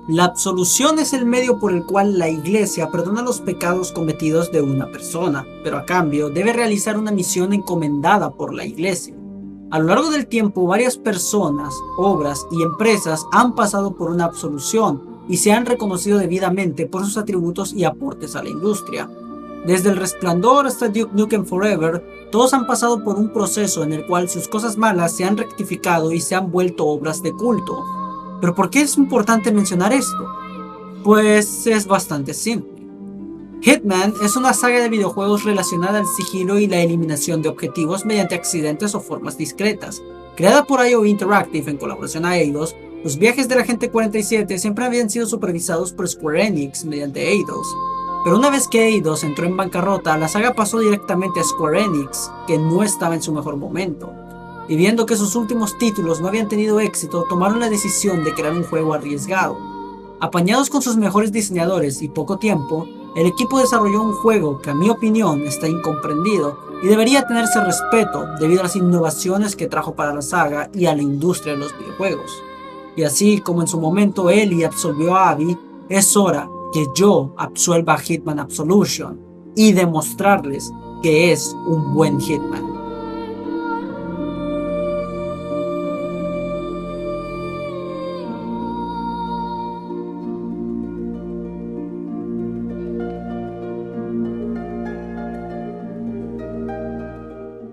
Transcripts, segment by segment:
La absolución es el medio por el cual la Iglesia perdona los pecados cometidos de una persona, pero a cambio debe realizar una misión encomendada por la Iglesia. A lo largo del tiempo, varias personas, obras y empresas han pasado por una absolución y se han reconocido debidamente por sus atributos y aportes a la industria. Desde El Resplandor hasta Duke Nukem Forever, todos han pasado por un proceso en el cual sus cosas malas se han rectificado y se han vuelto obras de culto. ¿Pero por qué es importante mencionar esto? Pues es bastante simple. Hitman es una saga de videojuegos relacionada al sigilo y la eliminación de objetivos mediante accidentes o formas discretas. Creada por IO Interactive en colaboración a Eidos, los viajes del Agente 47 siempre habían sido supervisados por Square Enix mediante Eidos. Pero una vez que Eidos entró en bancarrota, la saga pasó directamente a Square Enix, que no estaba en su mejor momento. Y viendo que sus últimos títulos no habían tenido éxito, tomaron la decisión de crear un juego arriesgado. Apañados con sus mejores diseñadores y poco tiempo, el equipo desarrolló un juego que a mi opinión está incomprendido y debería tenerse respeto debido a las innovaciones que trajo para la saga y a la industria de los videojuegos. Y así como en su momento Ellie absolvió a Abby, es hora que yo absuelva a Hitman Absolution y demostrarles que es un buen Hitman.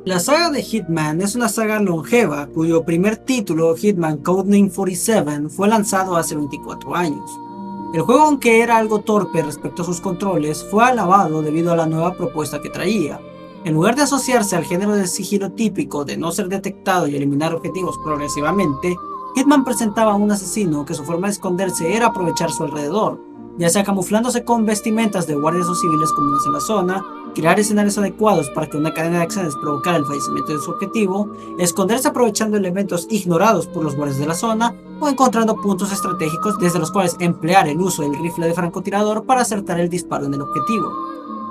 La saga de Hitman es una saga longeva cuyo primer título, Hitman Codename 47, fue lanzado hace 24 años. El juego, aunque era algo torpe respecto a sus controles, fue alabado debido a la nueva propuesta que traía. En lugar de asociarse al género de sigilo típico de no ser detectado y eliminar objetivos progresivamente, Hitman presentaba a un asesino que su forma de esconderse era aprovechar su alrededor, ya sea camuflándose con vestimentas de guardias o civiles comunes en la zona, crear escenarios adecuados para que una cadena de acciones provocara el fallecimiento de su objetivo, esconderse aprovechando elementos ignorados por los guardias de la zona, o encontrando puntos estratégicos desde los cuales emplear el uso del rifle de francotirador para acertar el disparo en el objetivo.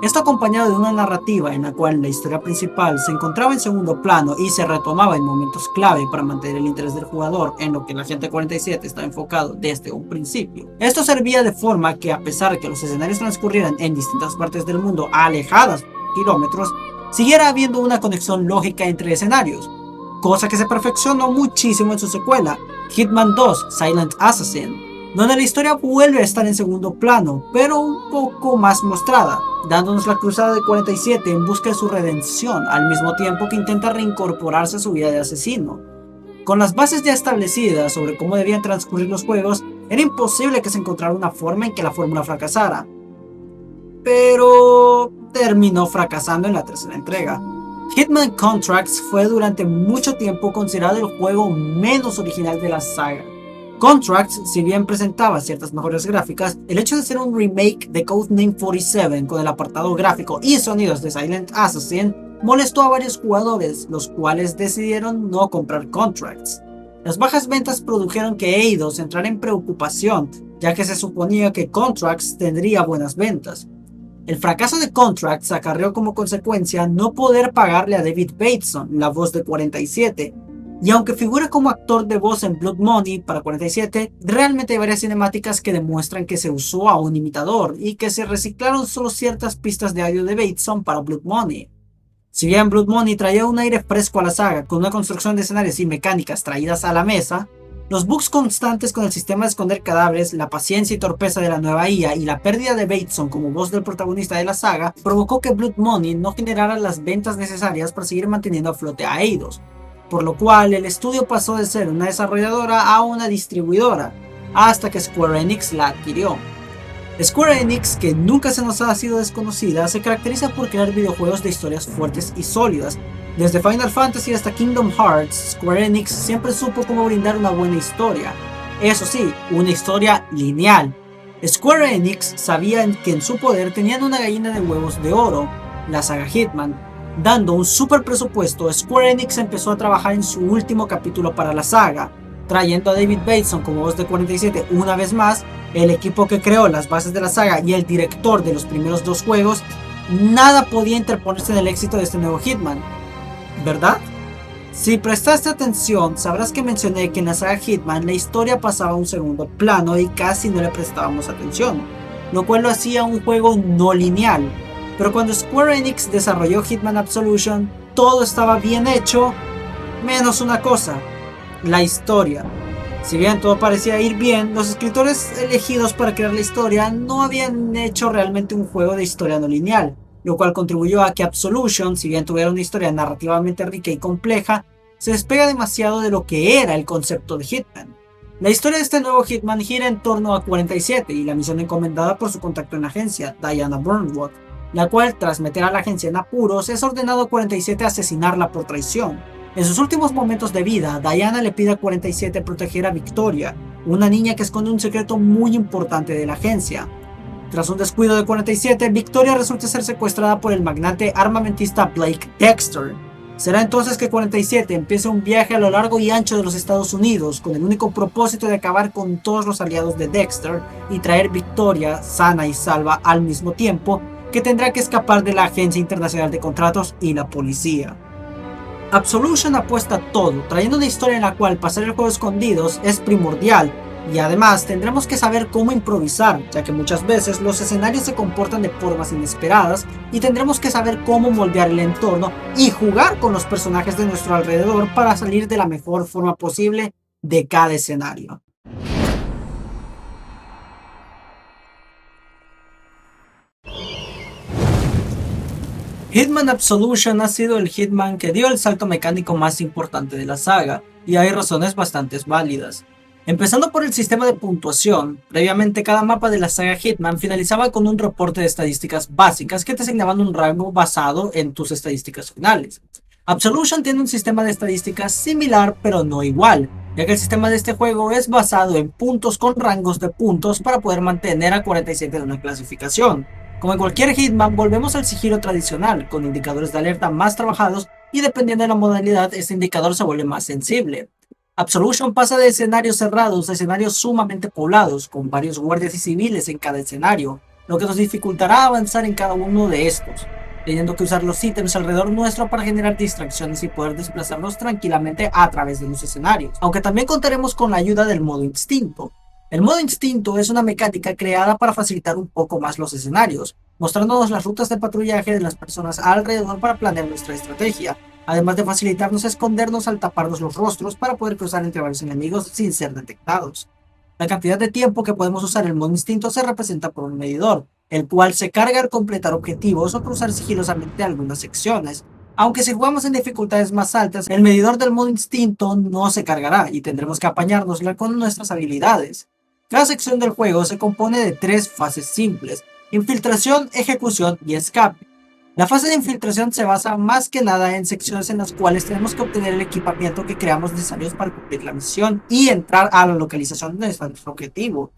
Esto acompañado de una narrativa en la cual la historia principal se encontraba en segundo plano y se retomaba en momentos clave para mantener el interés del jugador en lo que el Agente 47 estaba enfocado desde un principio. Esto servía de forma que, a pesar de que los escenarios transcurrieran en distintas partes del mundo alejadas por kilómetros, siguiera habiendo una conexión lógica entre escenarios, cosa que se perfeccionó muchísimo en su secuela, Hitman 2 Silent Assassin, donde la historia vuelve a estar en segundo plano, pero un poco más mostrada, dándonos la cruzada de 47 en busca de su redención, al mismo tiempo que intenta reincorporarse a su vida de asesino. Con las bases ya establecidas sobre cómo debían transcurrir los juegos, era imposible que se encontrara una forma en que la fórmula fracasara. Pero terminó fracasando en la tercera entrega. Hitman Contracts fue durante mucho tiempo considerado el juego menos original de la saga. Contracts, si bien presentaba ciertas mejoras gráficas, el hecho de ser un remake de Codename 47 con el apartado gráfico y sonidos de Silent Assassin molestó a varios jugadores, los cuales decidieron no comprar Contracts. Las bajas ventas produjeron que Eidos entrara en preocupación, ya que se suponía que Contracts tendría buenas ventas. El fracaso de Contracts acarreó como consecuencia no poder pagarle a David Bateson, la voz de 47, y aunque figura como actor de voz en Blood Money para 47, realmente hay varias cinemáticas que demuestran que se usó a un imitador y que se reciclaron solo ciertas pistas de audio de Bateson para Blood Money. Si bien Blood Money traía un aire fresco a la saga con una construcción de escenarios y mecánicas traídas a la mesa, los bugs constantes con el sistema de esconder cadáveres, la paciencia y torpeza de la nueva IA y la pérdida de Bateson como voz del protagonista de la saga provocó que Blood Money no generara las ventas necesarias para seguir manteniendo a flote a Eidos, por lo cual el estudio pasó de ser una desarrolladora a una distribuidora, hasta que Square Enix la adquirió. Square Enix, que nunca se nos ha sido desconocida, se caracteriza por crear videojuegos de historias fuertes y sólidas. Desde Final Fantasy hasta Kingdom Hearts, Square Enix siempre supo cómo brindar una buena historia. Eso sí, una historia lineal. Square Enix sabía que en su poder tenían una gallina de huevos de oro, la saga Hitman. Dando un super presupuesto, Square Enix empezó a trabajar en su último capítulo para la saga, trayendo a David Bateson como voz de 47 una vez más. El equipo que creó las bases de la saga y el director de los primeros dos juegos, nada podía interponerse en el éxito de este nuevo Hitman, ¿verdad? Si prestaste atención, sabrás que mencioné que en la saga Hitman la historia pasaba a un segundo plano y casi no le prestábamos atención, lo cual lo hacía un juego no lineal. Pero cuando Square Enix desarrolló Hitman Absolution, todo estaba bien hecho, menos una cosa: la historia. Si bien todo parecía ir bien, los escritores elegidos para crear la historia no habían hecho realmente un juego de historia no lineal, lo cual contribuyó a que Absolution, si bien tuviera una historia narrativamente rica y compleja, se despega demasiado de lo que era el concepto de Hitman. La historia de este nuevo Hitman gira en torno a 47 y la misión encomendada por su contacto en la agencia, Diana Burnwood, la cual, tras meter a la agencia en apuros, es ordenado a 47 a asesinarla por traición. En sus últimos momentos de vida, Diana le pide a 47 proteger a Victoria, una niña que esconde un secreto muy importante de la agencia. Tras un descuido de 47, Victoria resulta ser secuestrada por el magnate armamentista Blake Dexter. Será entonces que 47 empieza un viaje a lo largo y ancho de los Estados Unidos con el único propósito de acabar con todos los aliados de Dexter y traer Victoria sana y salva al mismo tiempo que tendrá que escapar de la Agencia Internacional de Contratos y la policía. Absolution apuesta todo, trayendo una historia en la cual pasar el juego escondidos es primordial, y además tendremos que saber cómo improvisar, ya que muchas veces los escenarios se comportan de formas inesperadas y tendremos que saber cómo moldear el entorno y jugar con los personajes de nuestro alrededor para salir de la mejor forma posible de cada escenario. Hitman Absolution ha sido el Hitman que dio el salto mecánico más importante de la saga, y hay razones bastante válidas. Empezando por el sistema de puntuación, previamente cada mapa de la saga Hitman finalizaba con un reporte de estadísticas básicas que te asignaban un rango basado en tus estadísticas finales. Absolution tiene un sistema de estadísticas similar pero no igual, ya que el sistema de este juego es basado en puntos con rangos de puntos para poder mantener a 47 en una clasificación. Como en cualquier Hitman, volvemos al sigilo tradicional, con indicadores de alerta más trabajados y dependiendo de la modalidad, este indicador se vuelve más sensible. Absolution pasa de escenarios cerrados a escenarios sumamente poblados, con varios guardias y civiles en cada escenario, lo que nos dificultará avanzar en cada uno de estos, teniendo que usar los ítems alrededor nuestro para generar distracciones y poder desplazarnos tranquilamente a través de los escenarios, aunque también contaremos con la ayuda del modo instinto. El modo instinto es una mecánica creada para facilitar un poco más los escenarios, mostrándonos las rutas de patrullaje de las personas alrededor para planear nuestra estrategia, además de facilitarnos escondernos al taparnos los rostros para poder cruzar entre varios enemigos sin ser detectados. La cantidad de tiempo que podemos usar el modo instinto se representa por un medidor, el cual se carga al completar objetivos o cruzar sigilosamente algunas secciones. Aunque si jugamos en dificultades más altas, el medidor del modo instinto no se cargará y tendremos que apañárnosla con nuestras habilidades. Cada sección del juego se compone de 3 fases simples: infiltración, ejecución y escape. La fase de infiltración se basa más que nada en secciones en las cuales tenemos que obtener el equipamiento que creamos necesarios para cumplir la misión y entrar a la localización de nuestro objetivo.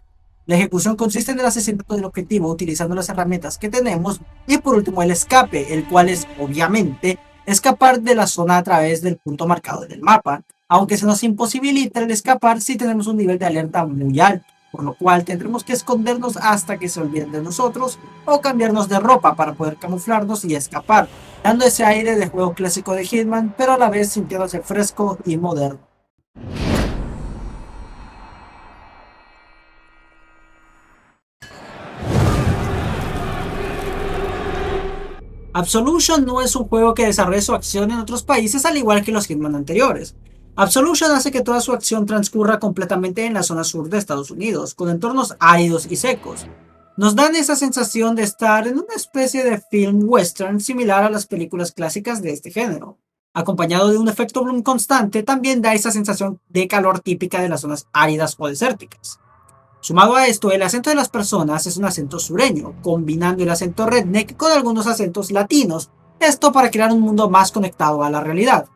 La ejecución consiste en el asesinato del objetivo utilizando las herramientas que tenemos, y por último el escape, el cual es obviamente escapar de la zona a través del punto marcado en el mapa, aunque se nos imposibilita el escapar si tenemos un nivel de alerta muy alto, por lo cual tendremos que escondernos hasta que se olviden de nosotros o cambiarnos de ropa para poder camuflarnos y escapar, dando ese aire de juego clásico de Hitman, pero a la vez sintiéndose fresco y moderno. Absolution no es un juego que desarrolle su acción en otros países al igual que los Hitman anteriores. Absolution hace que toda su acción transcurra completamente en la zona sur de Estados Unidos, con entornos áridos y secos. Nos dan esa sensación de estar en una especie de film western similar a las películas clásicas de este género. Acompañado de un efecto bloom constante, también da esa sensación de calor típica de las zonas áridas o desérticas. Sumado a esto, el acento de las personas es un acento sureño, combinando el acento redneck con algunos acentos latinos, esto para crear un mundo más conectado a la realidad.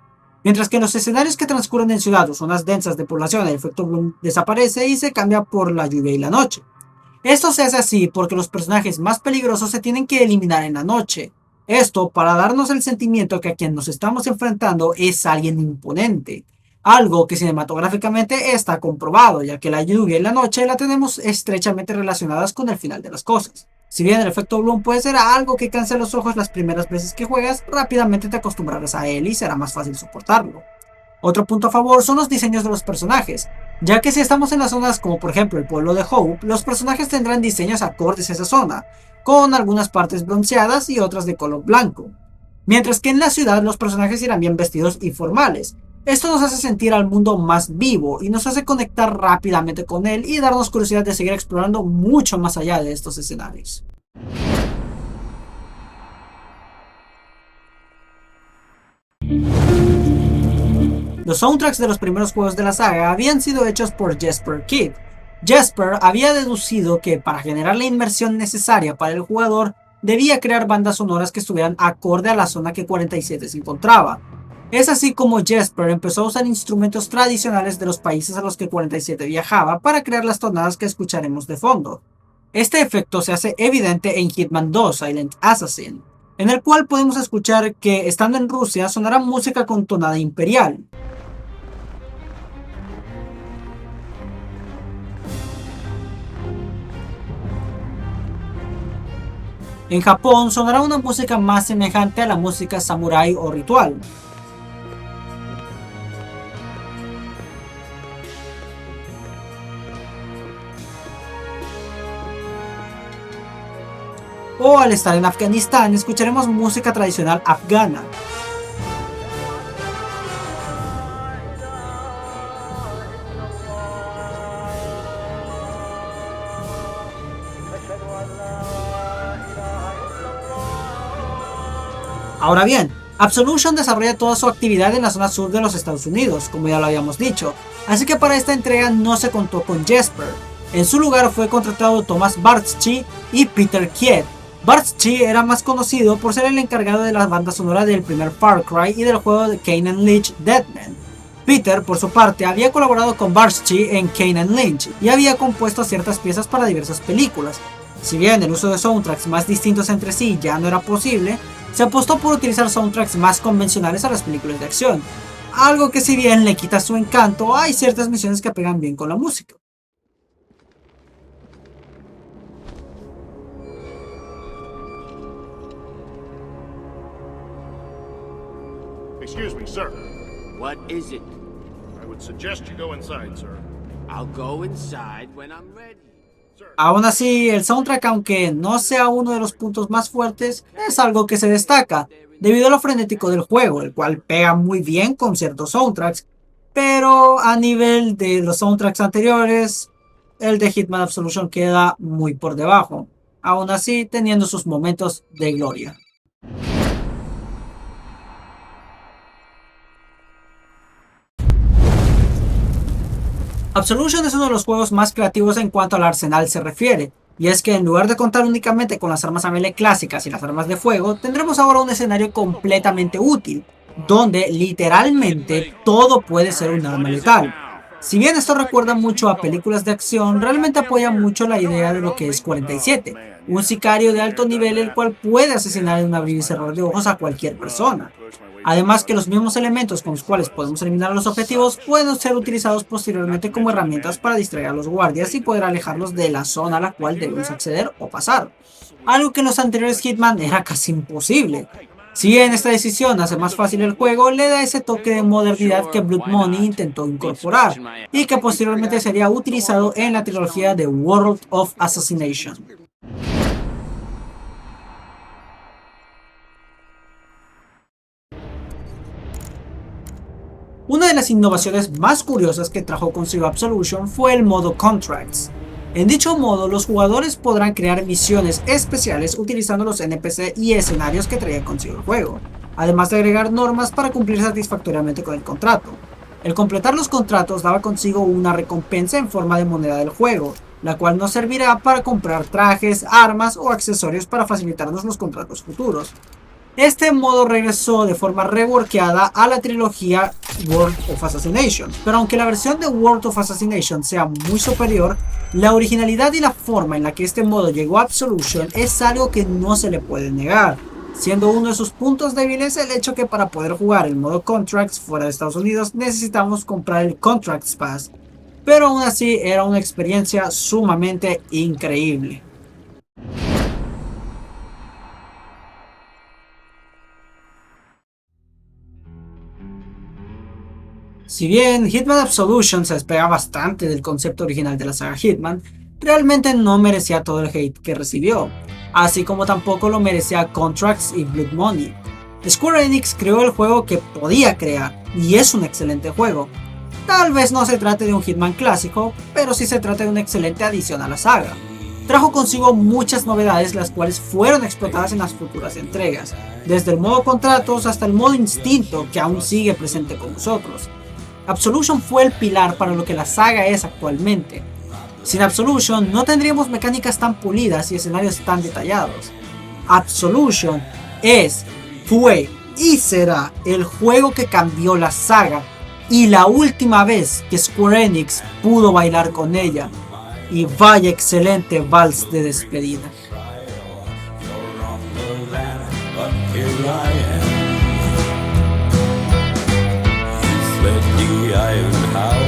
Mientras que en los escenarios que transcurren en ciudad o zonas densas de población, el efecto Bloom desaparece y se cambia por la lluvia y la noche. Esto se hace así porque los personajes más peligrosos se tienen que eliminar en la noche. Esto para darnos el sentimiento que a quien nos estamos enfrentando es alguien imponente. Algo que cinematográficamente está comprobado, ya que la lluvia y la noche la tenemos estrechamente relacionadas con el final de las cosas. Si bien el efecto Bloom puede ser algo que cansa los ojos las primeras veces que juegas, rápidamente te acostumbrarás a él y será más fácil soportarlo. Otro punto a favor son los diseños de los personajes, ya que si estamos en las zonas como por ejemplo el pueblo de Hope, los personajes tendrán diseños acordes a esa zona, con algunas partes bronceadas y otras de color blanco. Mientras que en la ciudad los personajes irán bien vestidos y formales. Esto nos hace sentir al mundo más vivo y nos hace conectar rápidamente con él y darnos curiosidad de seguir explorando mucho más allá de estos escenarios. Los soundtracks de los primeros juegos de la saga habían sido hechos por Jesper Kyd. Jesper había deducido que para generar la inmersión necesaria para el jugador, debía crear bandas sonoras que estuvieran acorde a la zona que 47 se encontraba. Es así como Jesper empezó a usar instrumentos tradicionales de los países a los que 47 viajaba para crear las tonadas que escucharemos de fondo. Este efecto se hace evidente en Hitman 2 Silent Assassin, en el cual podemos escuchar que estando en Rusia sonará música con tonada imperial. En Japón sonará una música más semejante a la música samurái o ritual. O al estar en Afganistán escucharemos música tradicional afgana. Ahora bien, Absolution desarrolla toda su actividad en la zona sur de los Estados Unidos, como ya lo habíamos dicho, así que para esta entrega no se contó con Jesper. En su lugar fue contratado Thomas Bartschy y Peter Kidd. Bartschy era más conocido por ser el encargado de la banda sonora del primer Far Cry y del juego de Kane Lynch Deadman. Peter, por su parte, había colaborado con Bartschy en Kane Lynch y había compuesto ciertas piezas para diversas películas. Si bien el uso de soundtracks más distintos entre sí ya no era posible, se apostó por utilizar soundtracks más convencionales a las películas de acción, algo que si bien le quita su encanto, hay ciertas misiones que pegan bien con la música. Excuse me, sir. What is it? I would suggest you go inside, sir. I'll go inside when I'm ready. Aún así, el soundtrack, aunque no sea uno de los puntos más fuertes, es algo que se destaca, debido a lo frenético del juego, el cual pega muy bien con ciertos soundtracks, pero a nivel de los soundtracks anteriores, el de Hitman Absolution queda muy por debajo, aún así teniendo sus momentos de gloria. Absolution es uno de los juegos más creativos en cuanto al arsenal se refiere, y es que en lugar de contar únicamente con las armas a melee clásicas y las armas de fuego, tendremos ahora un escenario completamente útil, donde literalmente todo puede ser un arma letal. Si bien esto recuerda mucho a películas de acción, realmente apoya mucho la idea de lo que es 47, un sicario de alto nivel el cual puede asesinar en un abrir y cerrar de ojos a cualquier persona. Además que los mismos elementos con los cuales podemos eliminar a los objetivos pueden ser utilizados posteriormente como herramientas para distraer a los guardias y poder alejarlos de la zona a la cual debemos acceder o pasar. Algo que en los anteriores Hitman era casi imposible. Si bien esta decisión hace más fácil el juego, le da ese toque de modernidad que Blood Money intentó incorporar y que posteriormente sería utilizado en la trilogía de World of Assassination. Una de las innovaciones más curiosas que trajo consigo Absolution fue el modo Contracts. En dicho modo, los jugadores podrán crear misiones especiales utilizando los NPC y escenarios que traía consigo el juego, además de agregar normas para cumplir satisfactoriamente con el contrato. El completar los contratos daba consigo una recompensa en forma de moneda del juego, la cual nos servirá para comprar trajes, armas o accesorios para facilitarnos los contratos futuros. Este modo regresó de forma reworkeada a la trilogía World of Assassination, pero aunque la versión de World of Assassination sea muy superior, la originalidad y la forma en la que este modo llegó a Absolution es algo que no se le puede negar, siendo uno de sus puntos débiles el hecho que para poder jugar el modo Contracts fuera de Estados Unidos necesitamos comprar el Contracts Pass, pero aún así era una experiencia sumamente increíble. Si bien Hitman Absolution se despega bastante del concepto original de la saga Hitman, realmente no merecía todo el hate que recibió, así como tampoco lo merecía Contracts y Blood Money. Square Enix creó el juego que podía crear, y es un excelente juego. Tal vez no se trate de un Hitman clásico, pero sí se trata de una excelente adición a la saga. Trajo consigo muchas novedades las cuales fueron explotadas en las futuras entregas, desde el modo contratos hasta el modo instinto que aún sigue presente con nosotros. Absolution fue el pilar para lo que la saga es actualmente. Sin Absolution no tendríamos mecánicas tan pulidas y escenarios tan detallados. Absolution es, fue y será el juego que cambió la saga y la última vez que Square Enix pudo bailar con ella. Y vaya excelente vals de despedida. The iron house.